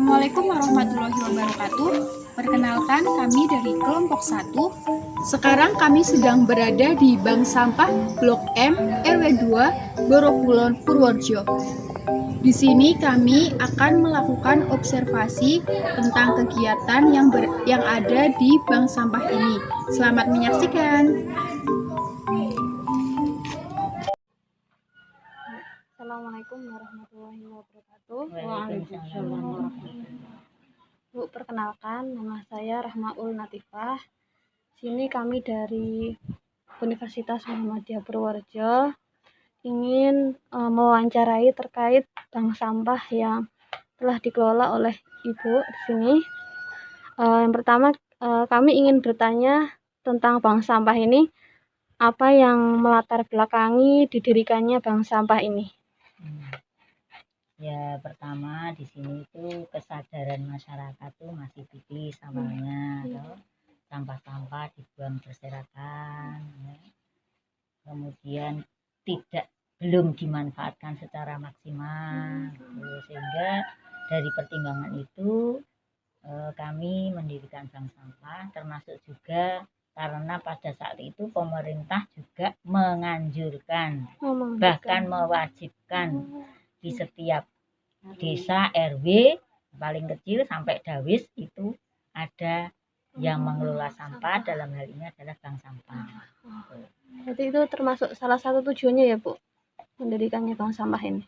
Assalamualaikum warahmatullahi wabarakatuh. Perkenalkan, kami dari kelompok 1. Sekarang kami sedang berada di Bank Sampah Blok M RW 2 Borokulon Purworejo. Di sini kami akan melakukan observasi tentang kegiatan yang ada di bank sampah ini. Selamat menyaksikan. Assalamualaikum warahmatullahi wabarakatuh. Waalaikumsalam warahmatullahi wabarakatuh. Bu, perkenalkan, nama saya Rahmaul Natifah. Sini kami dari Universitas Muhammadiyah Purworejo ingin mewawancarai terkait bank sampah yang telah dikelola oleh Ibu di sini. Yang pertama, kami ingin bertanya tentang bank sampah ini. Apa yang melatar belakangi didirikannya bank sampah ini? Ya, pertama di sini itu kesadaran masyarakat tuh masih tipis awalnya, sampah-sampah dibuang berserakan, ya. Kemudian belum dimanfaatkan secara maksimal, sehingga dari pertimbangan itu kami mendirikan bank sampah, termasuk juga karena pada saat itu pemerintah juga menganjurkan, bahkan mewajibkan di setiap desa RW paling kecil sampai dawis itu ada yang mengelola sampah, dalam hal ini adalah bank sampah. Jadi itu termasuk salah satu tujuannya ya, Bu, mendirikannya bank sampah ini?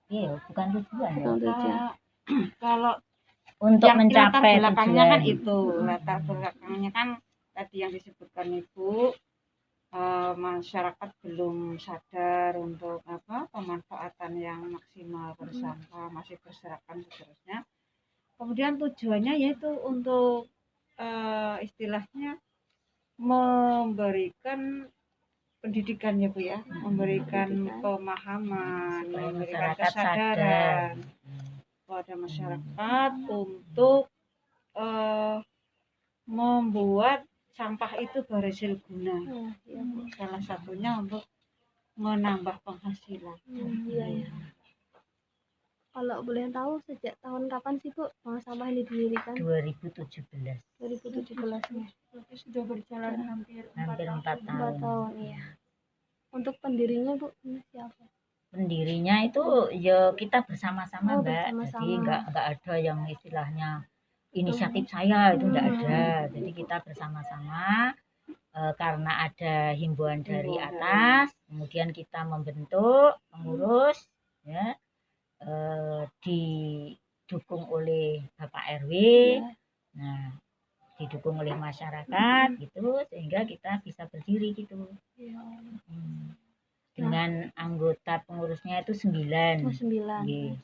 Iya, bukan tujuan ya. Kalau untuk mencapai belakangnya tujuan kan itu latar belakangnya kan tadi yang disebutkan Ibu, masyarakat belum sadar untuk pemanfaatan yang maksimal bersampah, masih berserakan seterusnya. Kemudian tujuannya yaitu untuk istilahnya memberikan pendidikan ya Bu ya, memberikan pemahaman, memberikan kesadaran pada masyarakat untuk membuat sampah itu berhasil guna. Salah satunya untuk menambah penghasilan. Kalau boleh tahu sejak tahun kapan sih Bu bank sampah ini didirikan? 2017. 2017 ya. Berarti sudah berjalan hampir 4 4 tahun. tahun ya. Untuk pendirinya Bu, ini siapa? Pendirinya itu ya kita bersama-sama, Mbak. Bersama-sama. Jadi nggak ada yang istilahnya inisiatif saya, itu nggak ada. Jadi kita bersama-sama karena ada himbauan dari atas, kemudian kita membentuk pengurus, ya, didukung oleh Bapak RW, nah didukung oleh masyarakat gitu, sehingga kita bisa berdiri gitu. Dengan anggota pengurusnya itu 9. 9. Iya.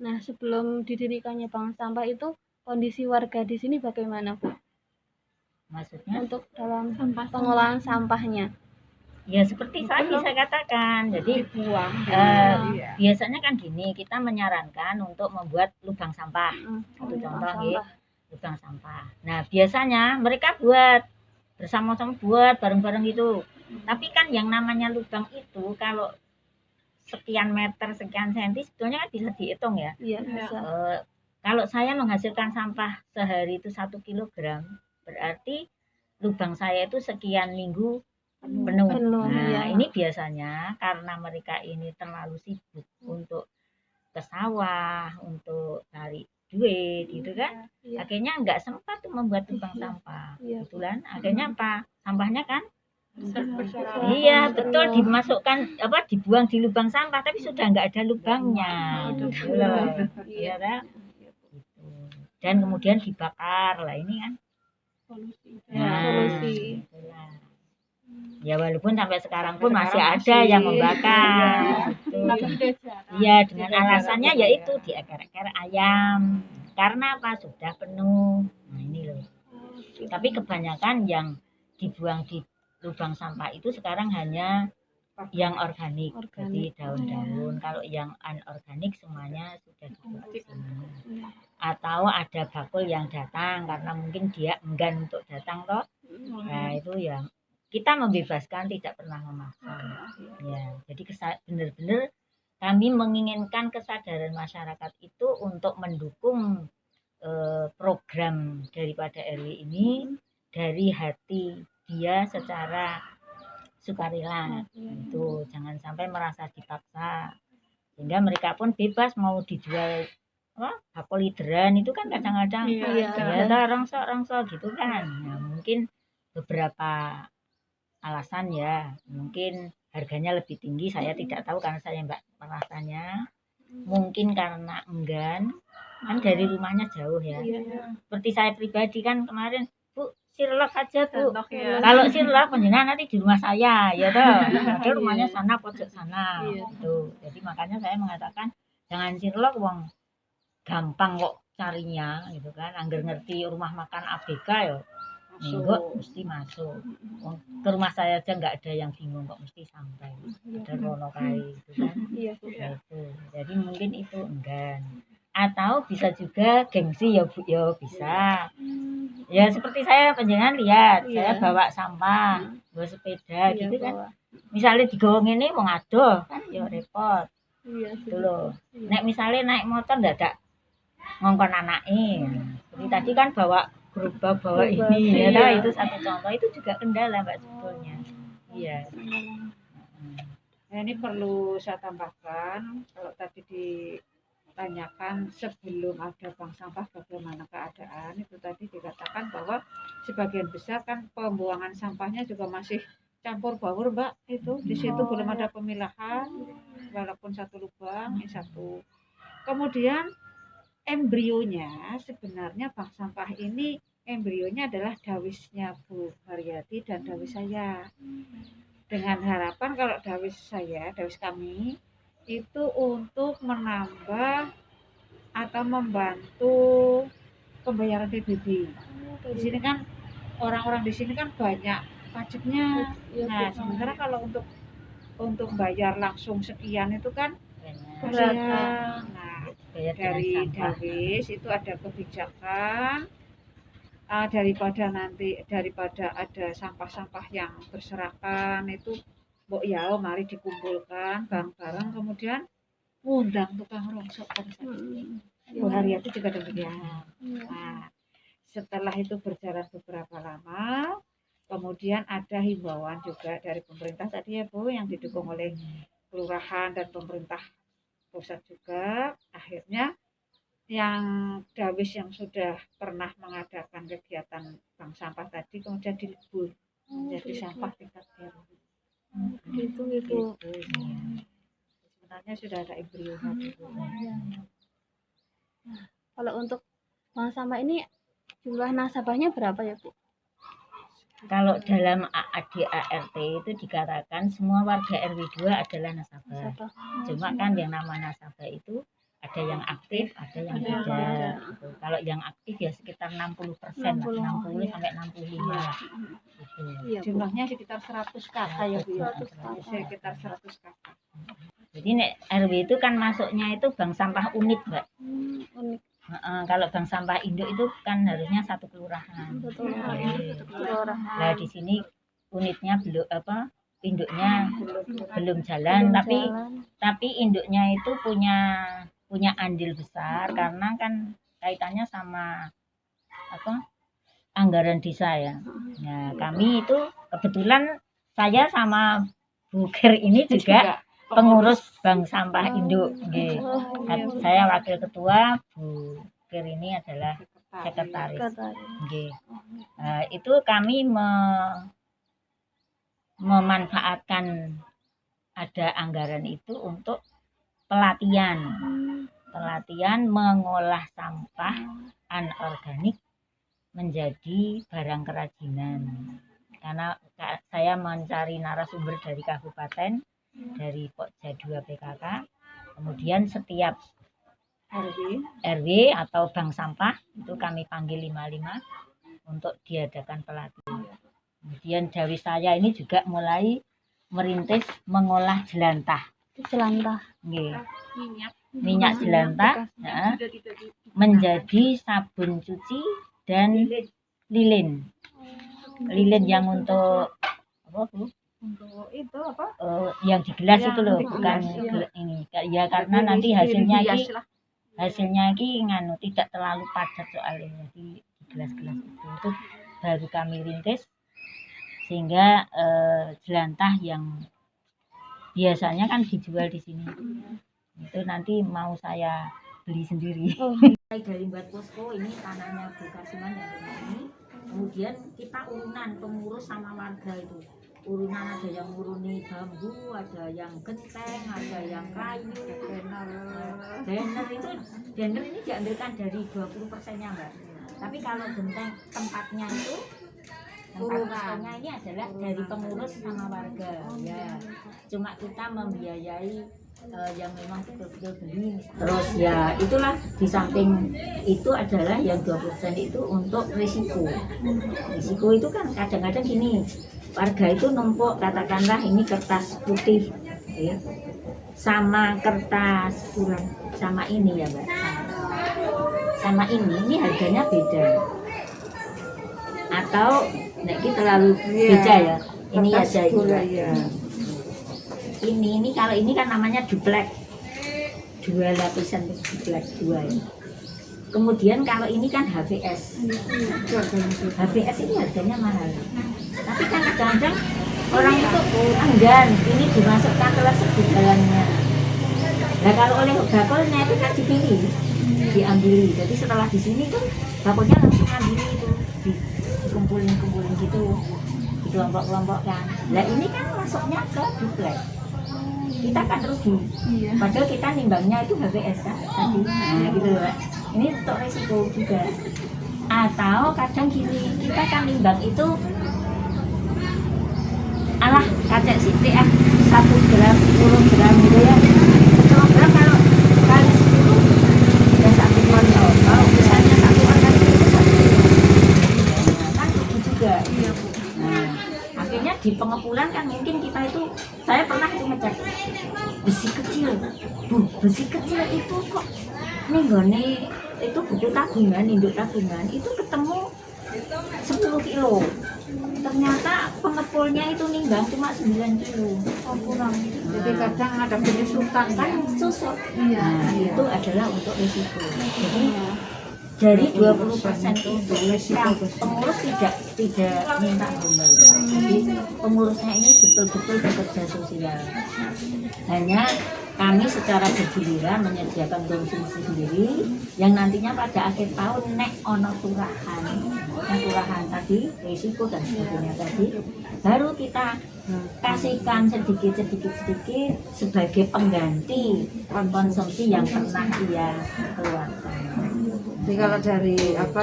Nah, sebelum didirikannya bank sampah itu kondisi warga di sini bagaimana, Bu? Maksudnya untuk dalam pengolahan sampahnya? Ya seperti tadi saya katakan, jadi biasanya kan gini, kita menyarankan untuk membuat lubang sampah. Satu contoh ya, lubang sampah. Nah biasanya mereka buat bersama-sama, buat bareng-bareng gitu. Tapi kan yang namanya lubang itu kalau sekian meter, sekian senti sebetulnya kan bisa dihitung ya. Iya, bisa. Kalau saya menghasilkan sampah sehari itu 1 kilogram, berarti lubang saya itu sekian minggu penuh. Nah, ini biasanya karena mereka ini terlalu sibuk untuk ke sawah, untuk cari duit gitu kan. Akhirnya nggak sempat tuh membuat lubang sampah. Betulan akhirnya apa? Sampahnya kan iya, betul, dimasukkan dibuang di lubang sampah, tapi sudah nggak ada lubangnya. Iya kan? Dan kemudian dibakar lah, ini kan solusi. Ya walaupun sampai sekarang pun masih ada yang membakar. Iya, dengan alasannya yaitu dieker-eker ayam. Karena apa? Sudah penuh. Nah ini loh. Tapi kebanyakan yang dibuang di lubang sampah itu sekarang hanya yang organik. Jadi daun-daun. Kalau yang anorganik semuanya sudah dibuang. Atau ada bakul yang datang karena mungkin dia enggan untuk datang toh. Nah itu yang kita membebaskan, tidak pernah memaksa. Ya, jadi benar-benar kami menginginkan kesadaran masyarakat itu untuk mendukung program daripada RW ini dari hati dia secara sukarela. Itu jangan sampai merasa dipaksa, sehingga mereka pun bebas mau dijual bakul lideran itu kan kadang-kadang ya rongsok gitu kan. Nah, mungkin beberapa alasan ya, mungkin harganya lebih tinggi, saya tidak tahu karena saya mbak merasanya mungkin karena enggan, kan dari rumahnya jauh ya. Seperti saya pribadi kan kemarin, Bu, sirlock aja Bu, kalau sirlock penjenengan nanti di rumah saya ya toh, ada rumahnya sana pojok sana gitu. Jadi makanya saya mengatakan jangan sirlock, wong gampang kok carinya gitu kan, angger ngerti rumah makan ABK ya minggu mesti masuk. Ke rumah saya aja nggak ada yang bingung kok mesti sampai ada rono kai gitu kan. Gitu. Jadi mungkin itu enggan, atau bisa juga gengsi ya Bu ya, bisa ya seperti saya penjenengan lihat saya bawa sampah, bawa sepeda gitu kan, misalnya digawa ngene wong adoh kan ya repot gitu loh. Nek misalnya naik motor ndak ngongkon anake, seperti tadi kan bawa gerobak bawa ini ya, itu satu contoh, itu juga kendala mbak sebetulnya. Iya. Nah, ini perlu saya tambahkan, kalau tadi ditanyakan sebelum ada bank sampah bagaimana keadaan, itu tadi dikatakan bahwa sebagian besar kan pembuangan sampahnya juga masih campur baur mbak, itu di situ belum ada pemilahan, walaupun satu lubang satu. Kemudian embrionya sebenarnya bank sampah ini embrionya adalah dawisnya Bu Haryati dan dawis saya, dengan harapan kalau dawis saya, dawis kami itu untuk menambah atau membantu pembayaran PBB. Di sini kan orang-orang di sini kan banyak pajaknya. Nah, sementara kalau untuk bayar langsung sekian itu kan berat. Nah, dari dawis itu ada kebijakan daripada ada sampah-sampah yang berserakan itu mbok ya mari dikumpulkan bareng-bareng, kemudian ngundang tukang rongsok pada saat itu. Bu Haryati juga demikian. Nah, setelah itu berjalan beberapa lama, kemudian ada himbauan juga dari pemerintah tadi ya Bu, yang didukung oleh kelurahan dan pemerintah pusat juga. Akhirnya yang dawis yang sudah pernah mengadakan kegiatan bank sampah tadi kemudian dilebur menjadi sampah tingkat RW. Gitu. Sebenarnya sudah ada embrionya dulu. Kalau untuk bank sampah ini jumlah nasabahnya berapa ya Bu? Kalau dalam ADART itu dikatakan semua warga RW 2 adalah nasabah. Cuma kan yang nama nasabah itu ada yang aktif, ada yang tidak. Gitu. Kalau yang aktif ya sekitar 60%, 60 sampai 65. Gitu. Jumlahnya sekitar 100 kakak ya Bu. Sekitar 100 kakak. Jadi nek RW itu kan masuknya itu bank sampah unit, Mbak. Unik. Kalau bank sampah induk itu kan harusnya satu kelurahan. Nah, di sini unitnya belum induknya belum jalan, tapi induknya itu punya andil besar karena kan kaitannya sama anggaran desa ya. Nah, kami itu kebetulan saya sama Bu Ger ini juga pengurus bank sampah induk. Saya wakil ketua, Bu Ger ini adalah sekretaris. Itu kami memanfaatkan ada anggaran itu untuk pelatihan mengolah sampah anorganik menjadi barang kerajinan. Karena saya mencari narasumber dari kabupaten, dari Pokja 2 PKK, kemudian setiap RW atau bank sampah itu kami panggil 55 untuk diadakan pelatihan. Kemudian dawis saya ini juga mulai merintis mengolah jelantah. Minyak jelantah menjadi sabun cuci dan lilin yang untuk untuk itu apa? Yang di gelas Yang itu loh, di bukan gelas, iya. ini. Ya karena nanti hasilnya Dihias ini lah. nganu tidak terlalu padat soalnya di gelas-gelas itu baru kami rintis sehingga jelantah yang biasanya kan dijual di sini itu nanti mau saya beli sendiri. Dari buat posko ini tanahnya Bu Kasiman yang rumah ini, kemudian kita urunan pengurus sama warga itu urunan, ada yang nguruni bambu, ada yang genteng, ada yang kayu, banner itu banner ini diambilkan dari 20%-nya Mbak. Tapi kalau genteng tempatnya itu tempat ini adalah dari pengurus sama warga ya. Cuma kita membiayai yang memang betul-betul beli. Terus ya itulah di samping itu adalah yang 20% itu untuk risiko. Risiko itu kan kadang-kadang gini, warga itu numpuk katakanlah ini kertas putih ya, sama kertas surat sama ini ya Mbak, sama ini harganya beda atau nek kita terlalu beda ya, ini aja ini kalau ini kan namanya duplek, 2 lapisan duplek 2 ya. Kemudian kalau ini kan HVS, HVS ini harganya mahal. Tapi kan kadang-kadang orang itu enggan ini dimasukkan ke resep di dalamnya. Nah kalau oleh bakulnya itu kan dipilih, diambil. Jadi setelah di sini tuh bakulnya langsung ambil itu, dikumpulin gitu, dikelompok-kelompokkan. Nah ini kan masuknya ke duplek. Kita kan rugi, padahal kita nimbangnya itu HVS kan tadi, nah gitu loh. Ini untuk resiko juga. Atau kadang gini, kita kan nimbang itu alah kacek sitik 1 gram, 10 gram gitu ya. 10 gram kalau kali 10 ya 1 ton. Kalau misalnya 1 orang itu 1 kilo. Nah, kan rugi juga. Iya, Bu. Nah, akhirnya di pengepulkan kan mungkin kita itu, saya pernah itu ngecek besi kecil, Bu, besi kecil itu kok nenggone itu buku tabungan, induk tabungan itu ketemu 10 kilo. Ternyata pengepulnya itu nimbang cuma 9 kilo. Oh, kurang. Jadi kadang ada penyusutan kan susut. Nah, itu adalah untuk risiko. Jadi dari 20% itu pengurus tidak minta kembali. Jadi pengurusnya ini betul-betul bekerja sosial. Hanya kami secara bergiliran menyediakan konsumsi sendiri yang nantinya pada akhir tahun nek ono turahan tadi risiko dan sebagainya tadi baru kita kasihkan sedikit sebagai pengganti konsumsi yang pernah dia keluarkan. Jadi kalau dari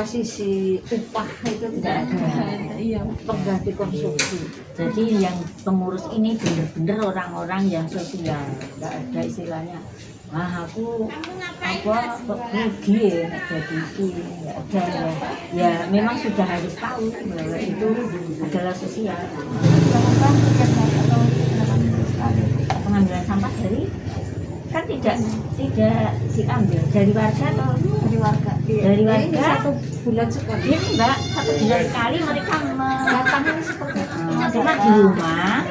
sisi upah itu tidak ada pengganti konsumsi. Jadi yang pengurus ini benar-benar orang-orang yang sosial, nggak ada istilahnya. Wah aku kok rugi ya jadi itu, nggak ada ya. Ya memang sudah harus tahu bahwa itu adalah sosial. Pengambilan sampah kan tidak diambil dari warga atau dari warga? Dari warga. Ini 1 bulan sekali. Ini Mbak, 1 bulan sekali mereka mendatangi seperti itu. Cuma di rumah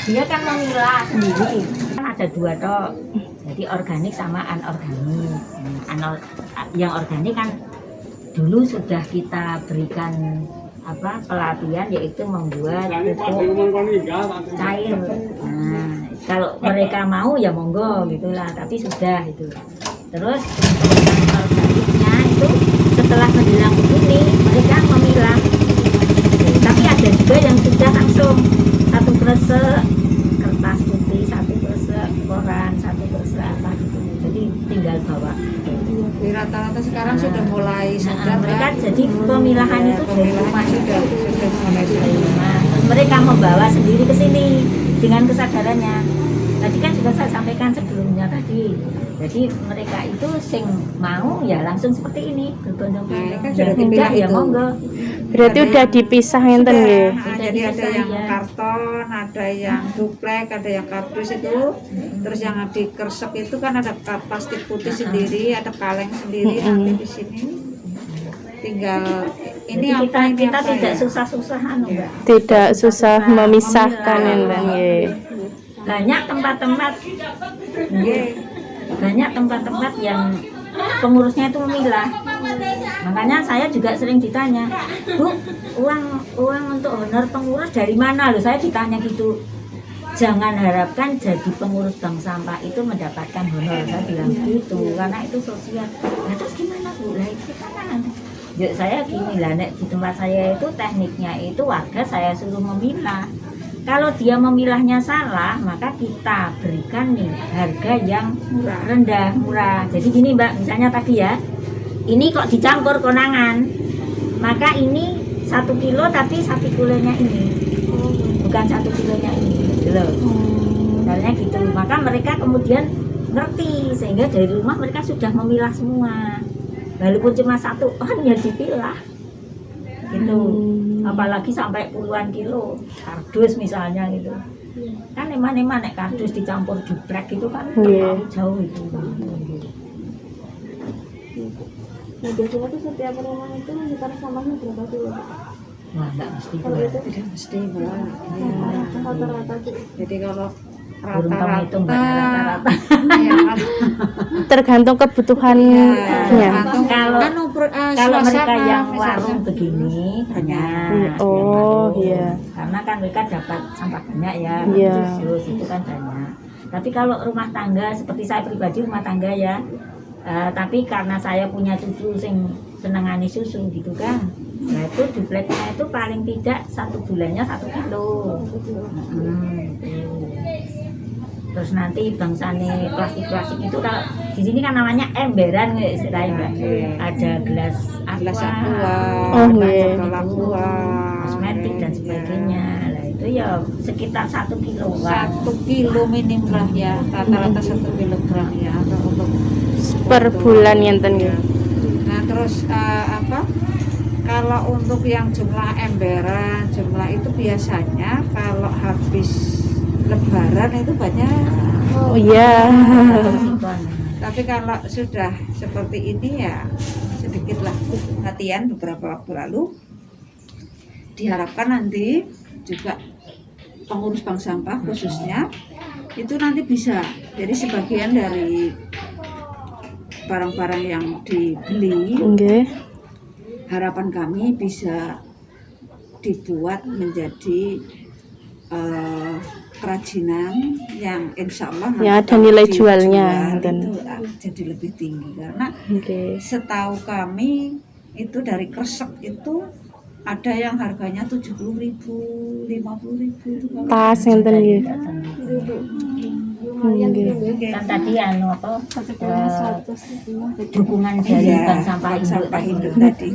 dia kan memilah sendiri. Kan ada 2 toh. Jadi organik sama anorganik. Yang organik kan dulu sudah kita berikan pelatihan yaitu membuat pupuk cair. Nah, kalau mereka mau ya monggo gitulah, tapi sudah itu. Terus organiknya itu setelah menjelang begini mereka memilah. Tapi ada juga yang sudah langsung 1 kresek kertas putih, 1 kresek koran, 1 kresek apa gitu. Jadi tinggal bawa. Di rata-rata sekarang sudah mulai sadar mereka jadi pemilahan itu dari rumah sudah mulai dari rumah. Mereka membawa sendiri ke sini dengan kesadarannya. Tadi kan sudah saya sampaikan sebelumnya tadi. Jadi mereka itu sing mau ya langsung seperti ini berbondong-bondong. Kan sudah dipilah ya monggo. Berarti udah dipisah ngenten nggih. Jadi ada yang karton, ada yang duplek, ada yang kardus itu. Terus yang di kersek itu kan ada plastik putih sendiri, ada kaleng sendiri. Nanti di sini tinggal ini Jadi apa ini kita apa tidak ya? susah-susah Mbak. Tidak susah memisahkan enten nggih. Banyak tempat-tempat nggih. Banyak tempat-tempat yang pengurusnya itu memilah. Makanya saya juga sering ditanya, Bu, uang untuk honor pengurus dari mana? Loh, saya ditanya gitu. Jangan harapkan jadi pengurus bank sampah itu mendapatkan honor, saya bilang gitu, karena itu sosial. Nah terus gimana Bu? Lah itu kan ya, saya gini lah, Nek, di tempat saya itu tekniknya itu warga saya suruh memilah. Kalau dia memilahnya salah, maka kita berikan nih harga yang rendah, murah. Jadi gini Mbak, misalnya tadi ya, ini kok dicampur konangan, maka ini 1 kilo tapi 1 kilonya ini, bukan 1 kilonya ini, gitu loh. Misalnya gitu, maka mereka kemudian ngerti, sehingga dari rumah mereka sudah memilah semua. Walaupun cuma 1 ton ya dipilah, gitu. Apalagi sampai puluhan kilo kardus misalnya gitu, kan eman-eman nek kardus dicampur jubrek itu kan terlalu jauh itu. Nah biasanya tuh setiap rumah itu menyetor sampahnya berapa kilo? Wah nggak mesti Kalau itu Tidak mesti Mbak. rata-rata gitu. Jadi kalau burung kamu itu rata-rata rata-rata. ya, Tergantung kebutuhannya. tergantung Kalau- Kalau suasana, mereka yang misalnya. warung begini banyak. Oh, iya. Karena kan mereka dapat sampah banyak ya, Iya. khusus itu kan banyak. Tapi kalau rumah tangga seperti saya pribadi rumah tangga ya, tapi karena saya punya cucu sing senengani susu gitu kan, nah itu dupleknya itu paling tidak 1 bulannya 1 kilo. Gitu. Terus nanti bangsane plastik-plastik itu kalau di sini kan namanya emberan istilahnya Mbak. Ada gelas Gelas aqua, aqua, Oh, iya. botol aqua, kosmetik dan sebagainya. Nah itu ya sekitar 1 kiloan. 1 kilo minim lah ya, rata-rata 1 kilogram ya untuk Per bulan ngenten nggih. Nah terus apa? Kalau untuk yang jumlah emberan, jumlah itu biasanya kalau habis Lebaran itu banyak. Oh iya. Tapi kalau sudah seperti ini ya sedikitlah latihan beberapa waktu lalu. Diharapkan nanti juga pengurus bank sampah khususnya itu nanti bisa. Jadi sebagian dari barang-barang yang dibeli, Nggih. harapan kami bisa dibuat menjadi kerajinan yang insya Allah Yang nanti ada nilai dijual jualnya, itu dan- jadi lebih tinggi karena Nggih. setahu kami itu dari kresek itu ada yang harganya 70.000, 50.000 itu kalau Pas ngenten nggih. Lumayan Nggih. gitu ya. Kan tadi anu apa? Satu kilonya 100 gitu. Dukungan dari Iya, bank sampah bank induk sampah tadi. induk tadi.